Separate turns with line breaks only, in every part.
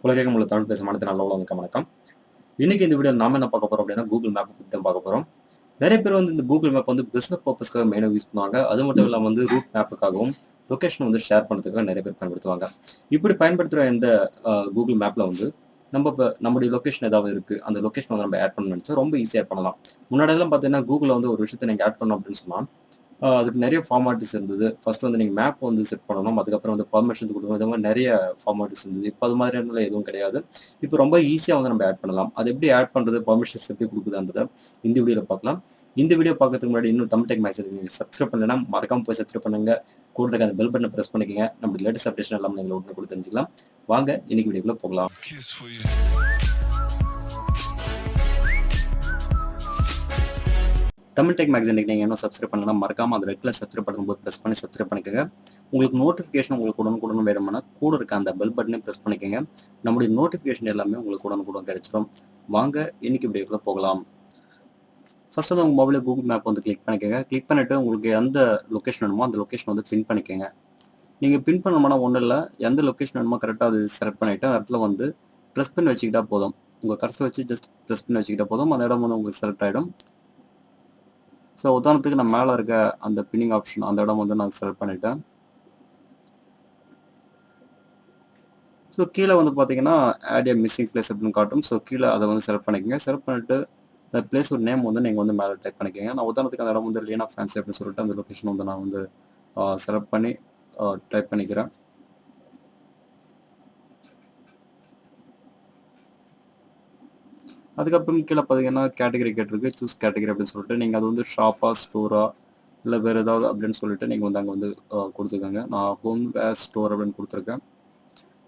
உலகெங்கும் உள்ள தமிழ் பேசும் அனைத்து நல்ல உலகம் வணக்கம். இன்னைக்கு இந்த வீடியோ நாம என்ன பார்க்க போறோம் அப்படின்னா கூகுள் மேப் பத்தி தான் பார்க்க போறோம். நிறைய பேர் வந்து இந்த கூகுள் மேப் வந்து பிசினஸ் பர்பஸ்க்காக மெயினாக யூஸ் பண்ணுவாங்க. அது மட்டும் இல்லாம வந்து ரூட் மேப்புக்காகவும் லொகேஷன் வந்து ஷேர் பண்ணுறதுக்காக நிறைய பேர் பயன்படுத்துவாங்க. இப்படி பயன்படுத்துகிற இந்த கூகுள் மேப்ல வந்து நம்ம இப்போ நம்முடைய லொகேஷன் ஏதாவது இருக்கு, அந்த லொகேஷன் வந்து நம்ம ஆட் பண்ணணும்னு நினைச்சா ரொம்ப ஈஸியாக பண்ணலாம். முன்னாடியெல்லாம் பார்த்தீங்கன்னா கூகுளில் வந்து ஒரு விஷயத்தை நீங்கள் ஆட் பண்ணணும் அப்படின்னு சொன்னா அதுக்கு நிறைய ஃபார்மாலிட்டிஸ் இருந்தது. ஃபர்ஸ்ட் வந்து நீங்க மேப் வந்து செட் பண்ணணும். அதுக்கப்புறம் வந்து பெர்மிஷன்ஸ் குடுக்கணும். இந்த மாரி நிறைய ஃபார்மாலிட்டிஸ் இருந்தது. இப்ப அது மாதிரியானலாம் எதுவும் கிடையாது. இப்ப ரொம்ப ஈஸியா வந்து நம்ம ஆட் பண்ணலாம். அது எப்படி ஆட் பண்றது, பெர்மிஷன்ஸ் எப்படி குடுக்குதுன்றத இந்த வீடியோல பார்க்கலாம். இந்த வீடியோ பார்க்கறதுக்கு முன்னாடி இன்னும் தமிழ் டெக் மேக்ஸின் நீங்க சப்ஸ்கிரைப் பண்ணலனா மறக்காம போய் சப்ஸ்கிரைப் பண்ணுங்க. கூட இருக்க அந்த பெல் பட்டனை பிரஸ் பண்ணிக்கங்க. நம்மளுடைய லேட்டஸ்ட் அப்டேஷன் எல்லாமே நீங்க உடனுக்குடன் தெரிஞ்சுக்கலாம். வாங்க இன்னைக்கு வீடியோக்குள்ள போகலாம். தமிழ் டெக் மேக்ஸின் நீங்கள் இன்னும் சப்ஸ்கிரைப் பண்ணலாம் மறக்காம அந்த ரெட் கலர் சப்ஸ்கிரைப் பட்டன் போய் ப்ரெஸ் பண்ணி சப்ஸ்கிரைப் பண்ணிக்கோங்க. உங்களுக்கு நோட்டிஃபிகேஷன் உங்களுக்கு உடனுக்குடன் வேணும்னா கூட இருக்க அந்த பெல் பட்டனையும் ப்ரெஸ் பண்ணிக்கோங்க. நம்முடைய நோட்டிஃபிகேஷன் எல்லாமே உங்களுக்கு உடனுக்குடன் கிடைச்சிடும். வாங்க இன்னைக்கு வீடியோக்குள்ள போகலாம். ஃபர்ஸ்ட் வந்து உங்கள் மொபைலில் கூகுள் மேப் வந்து கிளிக் பண்ணிக்கோங்க. கிளிக் பண்ணிட்டு உங்களுக்கு எந்த லொக்கேஷன் வேணுமோ அந்த லொக்கேஷன் வந்து பின் பண்ணிக்கோங்க. நீங்கள் பின் பண்ணணும்னா ஒன்றும் இல்லை, எந்த லொக்கேஷன் வேணுமோ கரெக்டாக அது செலக்ட் பண்ணிவிட்டு அந்த இடத்துல வந்து ப்ரெஸ் பண்ணி வச்சுக்கிட்டா போதும். உங்கள் கர்சர் வச்சு ஜஸ்ட் ப்ரெஸ் பண்ணி வச்சுக்கிட்டா போதும், அந்த இடம் வந்து உங்களுக்கு செலக்ட் ஆகிடும். ஸோ உதாரணத்துக்கு நான் மேலே இருக்க அந்த பின்னிங் ஆப்ஷன் அந்த இடம் வந்து நான் செலக்ட் பண்ணிட்டேன். ஸோ கீழே வந்து பார்த்தீங்கன்னா ஆட் ஏ மிஸ்ஸிங் பிளேஸ் அப்படின்னு காட்டும். ஸோ கீழே அதை வந்து செலக்ட் பண்ணிக்கோங்க. செலக்ட் பண்ணிட்டு அந்த பிளேஸ் ஒரு நேம் வந்து நீங்கள் வந்து மேலே டைப் பண்ணிக்கோங்க. நான் உதாரணத்துக்கு அந்த இடம் வந்து லீனா ஃபேன்சி அப்படின்னு சொல்லிட்டு அந்த லொக்கேஷன் வந்து நான் வந்து செலக்ட் பண்ணி டைப் பண்ணிக்கிறேன். அதுக்கப்புறம் கீழே பார்த்தீங்கன்னா கேட்டகரி கேட்டிருக்கு, சூஸ் கேட்டகரி அப்படின்னு சொல்லிட்டு நீங்கள் அது வந்து ஷாப்பா ஸ்டோரா இல்லை வேறு ஏதாவது அப்படின்னு சொல்லிட்டு நீங்கள் வந்து அங்கே வந்து கொடுத்துக்கோங்க. நான் ஹோம் வேர் ஸ்டோர் அப்படின்னு கொடுத்துருக்கேன்.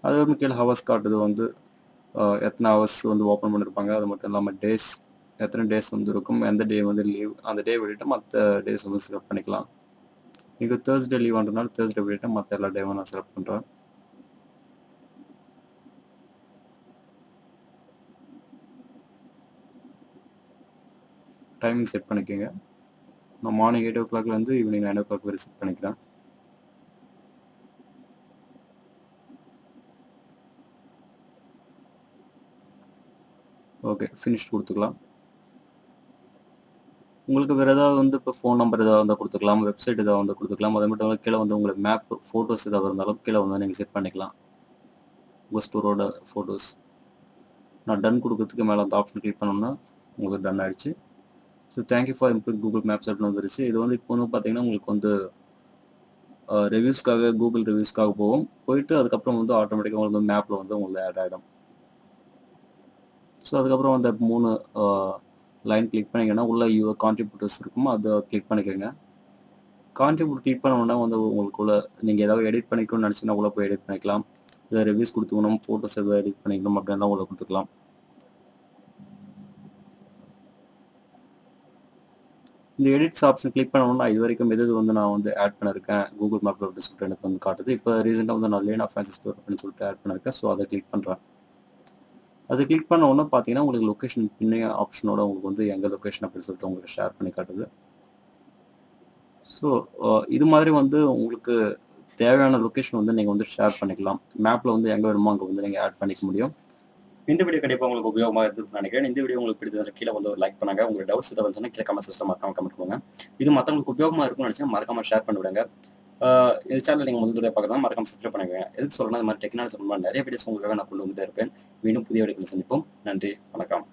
அது வந்து கீழே ஹவர்ஸ் காட்டுது வந்து எத்தனை ஹவர்ஸ் வந்து ஓப்பன் பண்ணியிருப்பாங்க. அது மட்டும் இல்லாமல் டேஸ் எத்தனை டேஸ் வந்து இருக்கும், எந்த டே வந்து லீவ் அந்த டே விட்டுட்டு மற்ற டேஸ் வந்து செலக்ட் பண்ணிக்கலாம். நீங்கள் தேர்ஸ்டே லீவ் ஆனதுனால தேர்ஸ்டே விட்டுட்டு மற்ற எல்லா டேவும் நான் செலக்ட் பண்ணுறேன். டைமிங் செட் பண்ணிக்கோங்க. நான் மார்னிங் 8 o'clockலேருந்து ஈவினிங் 9 o'clock வரை செட் பண்ணிக்கிறேன். ஓகே, ஃபினிஷ் கொடுத்துக்கலாம். உங்களுக்கு வேறு ஏதாவது வந்து இப்போ ஃபோன் நம்பர் ஏதாவது வந்து கொடுத்துக்கலாம், வெப்சைட் ஏதாவது வந்து கொடுத்துக்கலாம். அது மட்டும் இல்லாமல் கீழே வந்து உங்களுக்கு மேப் ஃபோட்டோஸ் ஏதாவது இருந்தாலும் கீழே வந்து நீங்கள் செட் பண்ணிக்கலாம். உங்கள் ஸ்டோரோட ஃபோட்டோஸ். நான் டன் கொடுக்கறதுக்கு மேலே அந்த ஆப்ஷன் கிளிக் பண்ணோம்னா உங்களுக்கு டன் ஆகிடுச்சு. So thank you for improve Google Maps அப்படின்னு வந்துருச்சு. இது வந்து இப்போ வந்து பார்த்தீங்கன்னா உங்களுக்கு வந்து ரிவ்யூஸ்க்காக கூகுள் ரிவ்யூஸ்க்காக போயிட்டு அதுக்கப்புறம் வந்து ஆட்டோமேட்டிக்காக உங்களுக்கு வந்து மேப்பில் வந்து உங்களுக்கு ஆட் ஆகிடும். ஸோ அதுக்கப்புறம் அந்த 3 லைன் கிளிக் பண்ணிங்கன்னா உள்ள யுவர் கான்ட்ரிபியூட்டர்ஸ் இருக்குமோ அதை கிளிக் பண்ணிக்கோங்க. கான்ட்ரிபியூட் கிளிக் பண்ணோன்னா வந்து உங்களுக்குள்ள நீங்கள் ஏதாவது எடிட் பண்ணிக்கணும்னு நினச்சிங்கன்னா உள்ள போய் எடிட் பண்ணிக்கலாம். ஏதாவது ரிவ்யூஸ் கொடுத்துக்கணும், ஃபோட்டோஸ் எதாவது எடிட் பண்ணிக்கணும் அப்படின்னா உள்ள கொடுத்துக்கலாம். இந்த எடிட்ஸ் ஆப்ஷன் கிளிக் பண்ணணும்னா இது வரைக்கும் எது வந்து நான் வந்து ஆட் பண்ணியிருக்கேன் கூகுள் மேப்பில் அப்படின்னு சொல்லிட்டு எனக்கு வந்து காட்டுது. இப்போ ரீசெண்டாக வந்து நான் லீனா ஃபேன்சி ஸ்டோர் அப்படின்னு சொல்லிட்டு ஆட் பண்ணியிருக்கேன். ஸோ அதை கிளிக் பண்ணுறேன். அது கிளிக் பண்ண உடனே பார்த்தீங்கன்னா உங்களுக்கு லொக்கேஷன் பின்னைய ஆப்ஷனோட உங்களுக்கு வந்து எங்கள் லொக்கேஷன் அப்படின்னு சொல்லிட்டு உங்களுக்கு ஷேர் பண்ணி காட்டுது. ஸோ இது மாதிரி வந்து உங்களுக்கு தேவையான லொக்கேஷன் வந்து நீங்கள் வந்து ஷேர் பண்ணிக்கலாம். மேப்பில் வந்து எங்கே வேணுமோ அங்கே வந்து நீங்கள் ஆட் பண்ணிக்க முடியும். இந்த வீடியோ கண்டிப்பாக உங்களுக்கு உபயோகமாக இருந்துன்னு நினைக்கிறேன். இந்த வீடியோ உங்களுக்கு பிடிச்சதுல கீழே வந்து லைக் பண்ணுங்க. உங்களுக்கு டவுட்ஸ் ஏதாவது வந்துச்சுன்னா கீழே கமெண்ட் செக்ஷனில் மறக்காம கமெண்ட் பண்ணுங்க. இது மற்றவங்களுக்கு உபயோகமாக இருக்கும்னு நினச்சா மறக்காம ஷேர் பண்ணி விடுங்க. இந்த சேனல் நீங்கள் முதல் பார்க்கலாம் மறக்காம சப்ஸ்கிரைப் பண்ணுங்க. எதுக்கு சொல்லணும், இந்த மாதிரி டெக்னாலஜி சம்பந்தமாக நிறைய வீடியோஸ் உங்களுக்காக நான் கொண்டு வந்துட்டே இருப்பேன். மீண்டும் புதிய வீடியோக்களை சந்திப்போம். நன்றி, வணக்கம்.